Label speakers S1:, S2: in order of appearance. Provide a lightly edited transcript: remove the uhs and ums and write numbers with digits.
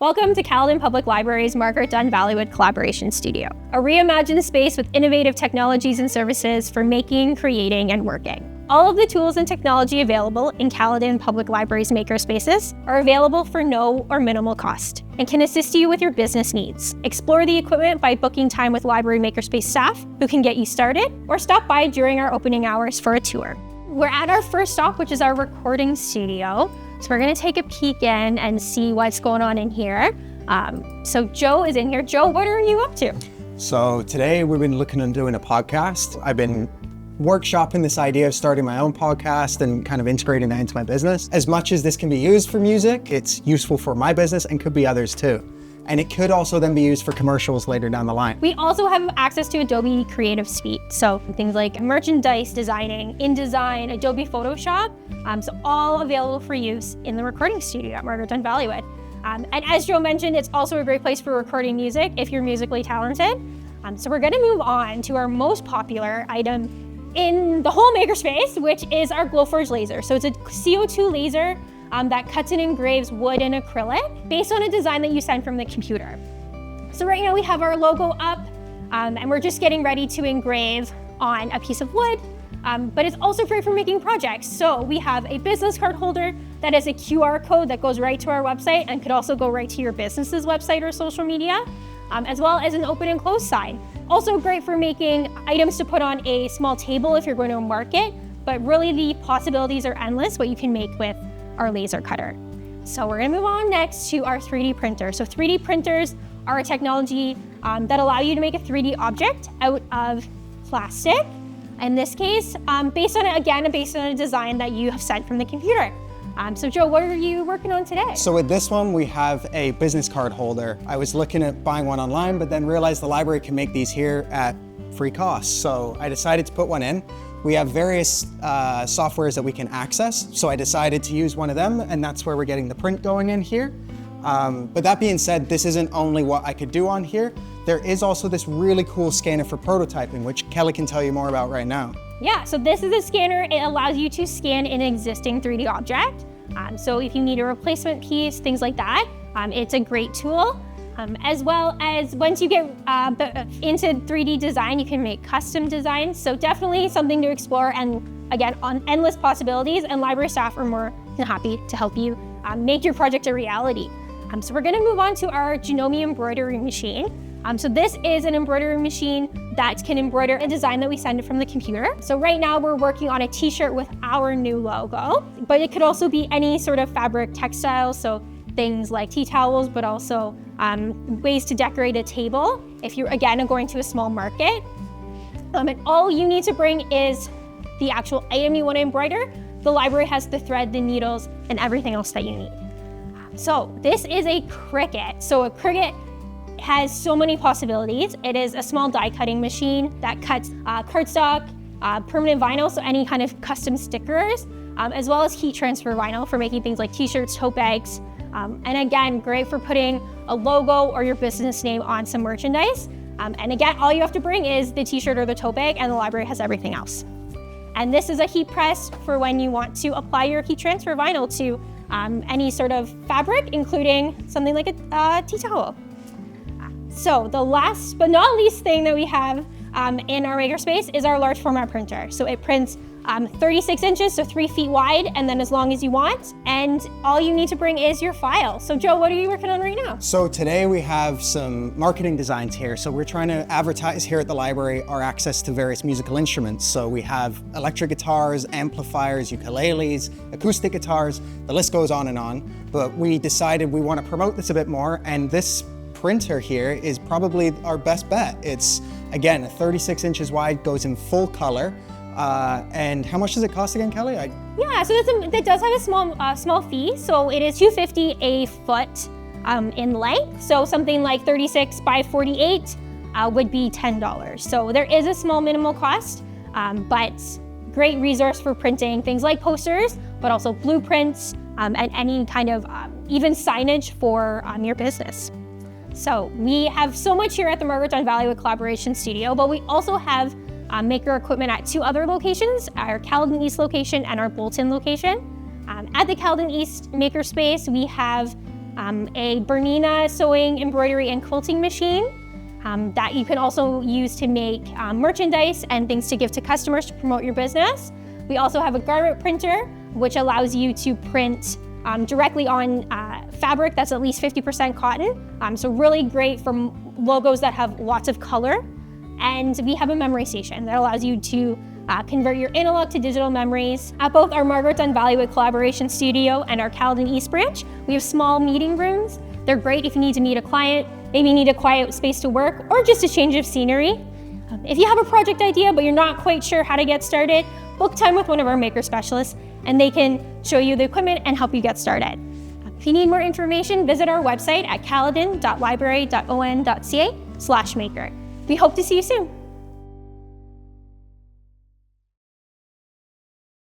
S1: Welcome to Caledon Public Library's Margaret Dunn Valleywood Collaboration Studio, a reimagined space with innovative technologies and services for making, creating, and working. All of the tools and technology available in Caledon Public Library's Makerspaces are available for no or minimal cost and can assist you with your business needs. Explore the equipment by booking time with Library Makerspace staff who can get you started, or stop by during our opening hours for a tour. We're at our first stop, which is our recording studio. So we're gonna take a peek in and see what's going on in here. So Joe is in here. Joe, what are you up to?
S2: So today we've been looking at doing a podcast. I've been workshopping this idea of starting my own podcast and kind of integrating that into my business. As much as this can be used for music, it's useful for my business and could be others too. And it could also then be used for commercials later down the line.
S1: We also have access to Adobe Creative Suite. So things like merchandise designing, InDesign, Adobe Photoshop. So all available for use in the recording studio at Margaret Dunn Valleywood. And as Joe mentioned, it's also a great place for recording music if you're musically talented. So we're gonna move on to our most popular item in the whole makerspace, which is our Glowforge laser. So it's a CO2 laser that cuts and engraves wood and acrylic based on a design that you send from the computer. So right now we have our logo up and we're just getting ready to engrave on a piece of wood, but it's also great for making projects. So we have a business card holder that has a QR code that goes right to our website and could also go right to your business's website or social media, as well as an open and close sign. Also great for making items to put on a small table if you're going to market, but really the possibilities are endless what you can make with our laser cutter. So we're gonna move on next to our 3D printer. So 3D printers are a technology that allow you to make a 3D object out of plastic. In this case, based on a design that you have sent from the computer. So Joe, what are you working on today?
S2: So with this one, we have a business card holder. I was looking at buying one online, but then realized the library can make these here at free cost. So I decided to put one in. We have various softwares that we can access. So I decided to use one of them, and that's where we're getting the print going in here. But that being said, this isn't only what I could do on here. There is also this really cool scanner for prototyping, which Kelly can tell you more about right now.
S1: Yeah, so this is a scanner. It allows you to scan an existing 3D object. So if you need a replacement piece, things like that, it's a great tool. As well as once you get into 3D design, you can make custom designs. So definitely something to explore, and again, on endless possibilities, and library staff are more than happy to help you make your project a reality. So we're gonna move on to our Genome embroidery machine. So this is an embroidery machine that can embroider a design that we send it from the computer. So right now we're working on a t-shirt with our new logo, but it could also be any sort of fabric textile. So things like tea towels, but also ways to decorate a table if you're, again, going to a small market. And all you need to bring is the actual item you want to embroider. The library has the thread, the needles, and everything else that you need. So this is a Cricut. So a Cricut has so many possibilities. It is a small die cutting machine that cuts cardstock, permanent vinyl, so any kind of custom stickers, as well as heat transfer vinyl for making things like t-shirts, tote bags, and again, great for putting a logo or your business name on some merchandise. And again, all you have to bring is the t-shirt or the tote bag, and the library has everything else. And this is a heat press for when you want to apply your heat transfer vinyl to any sort of fabric, including something like a tea towel. So the last but not least thing that we have in our makerspace is our large format printer. So it prints 36 inches, so 3 feet wide, and then as long as you want. And all you need to bring is your file. So Joe, what are you working on right now?
S2: So today we have some marketing designs here. So we're trying to advertise here at the library our access to various musical instruments. So we have electric guitars, amplifiers, ukuleles, acoustic guitars, the list goes on and on. But we decided we want to promote this a bit more, and this printer here is probably our best bet. It's, again, 36 inches wide, goes in full color. And how much does it cost again, Kelly?
S1: Yeah, so it does have a small fee. So it is $250 a foot in length. So something like 36 by 48 would be $10. So there is a small minimal cost, but great resource for printing things like posters, but also blueprints and any kind of even signage for your business. So we have so much here at the Margaret Dunn Valleywood Collaboration Studio, but we also have maker equipment at 2 other locations, our Caledon East location and our Bolton location. At the Caledon East Makerspace, we have a Bernina sewing, embroidery, and quilting machine that you can also use to make merchandise and things to give to customers to promote your business. We also have a garment printer, which allows you to print directly on fabric that's at least 50% cotton. So really great for logos that have lots of color. And we have a memory station that allows you to convert your analog to digital memories. At both our Margaret and Valleywood collaboration studio and our Caledon East branch, we have small meeting rooms. They're great if you need to meet a client, maybe you need a quiet space to work, or just a change of scenery. If you have a project idea but you're not quite sure how to get started, book time with one of our maker specialists and they can show you the equipment and help you get started. If you need more information, visit our website at caledon.library.on.ca/maker. We hope to see you soon.